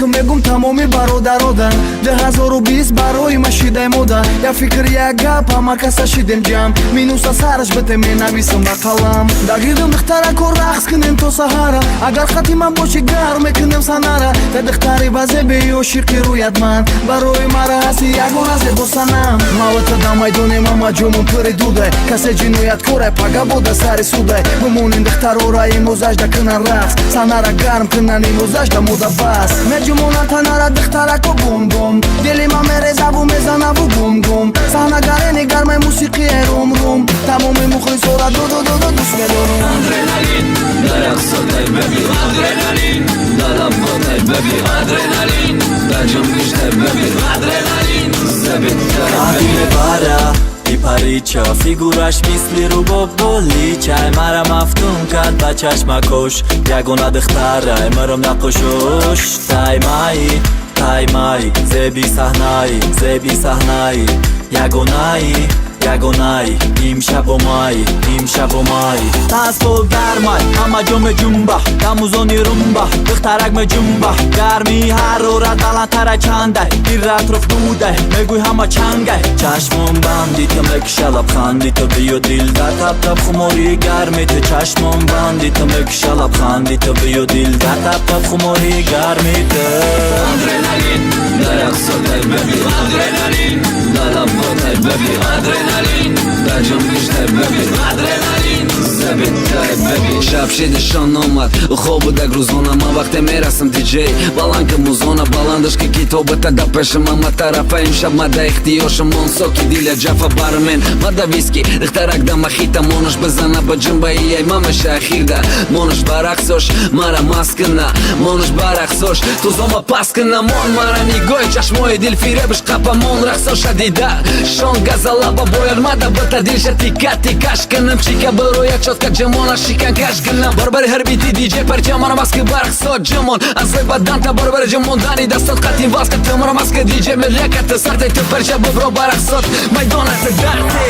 як мегум тамоми бародародан 2020 барои ма шидай мода я фикр як гап ҳама каса шидем ҷам минуса сараш бете менависам ба қалам дар гирдам духтараку рақс кунем то саҳара агар хати ман боши гар мекунем санара та духтари ба зебеи ошиқи рӯят ман барои мара ҳасти ягона зебосанам мавата да майдоне мама ҷомон пури дудай касе ҷинояткоре пага бода сари судай гумонин духтарора имозажда кунан рақс санара гарм кунан имозажда мода бас меҷумонан танара духтараку бум-бум дили ма мерезаву мезанаву гум-гум саҳнагаре негармай мусиқие рум-рум тамоми мухлисора додододо дӯст медорум Adrenalin, da raqsoday baby Adrenalin, da labboday baby Adrenalin, da ҷамгиштай baby Adrenalin, zabitday baby Bara и парича фигураш мисли рубоб боличай мара мафтун кард ба чашмакош ягона духтарай маром нақошош таймаи зеби саҳнаи ягонаи имшабу май таспол гармай ҳама ҷо меҷумба дамузони румба духтарак меҷумба гарми ҳарорат баландтара чандай гир атроф дудай мегӯй ҳама чангай чашмон банди ту мекиша лабханди ту биё дилда таб хумори гарми ту чашмон банди ту мекиша лабханди ту биё дилда таб хумори гарми ту Adrenalin, da raqsoday baby Adrenalin, da labboday baby Adrenalin, da ҷамгиштай baby Adrenalin, zabitday baby шаб шидишон омад хоб будак рӯзона ман вақте мерасам диҷей баланка музона баландашки китобата да пеша мама тарафа имшаб мада ихтиёшамон соки диля ҷафа бармен мада виски духтарак да махита монаш безана ба ҷумбаи яй мамаша ахирда монаш барақсош мара маскина монаш барақсош тузома паскина мон мара нигоҳи чашмои дилфиребш қапа мон рақсоша дида шон газалаба бояд мада бата дилша тика тикаш кинам чика бароя чотка ҷамона шикан каш кинам барбари ҳарбити диҷей парчамара маски барақсот ҷамон азои баданта барбари ҷамондани дастот қатин васка тамара маска диҷей меляката сартай ту парча бобро барақсот майдонат дарти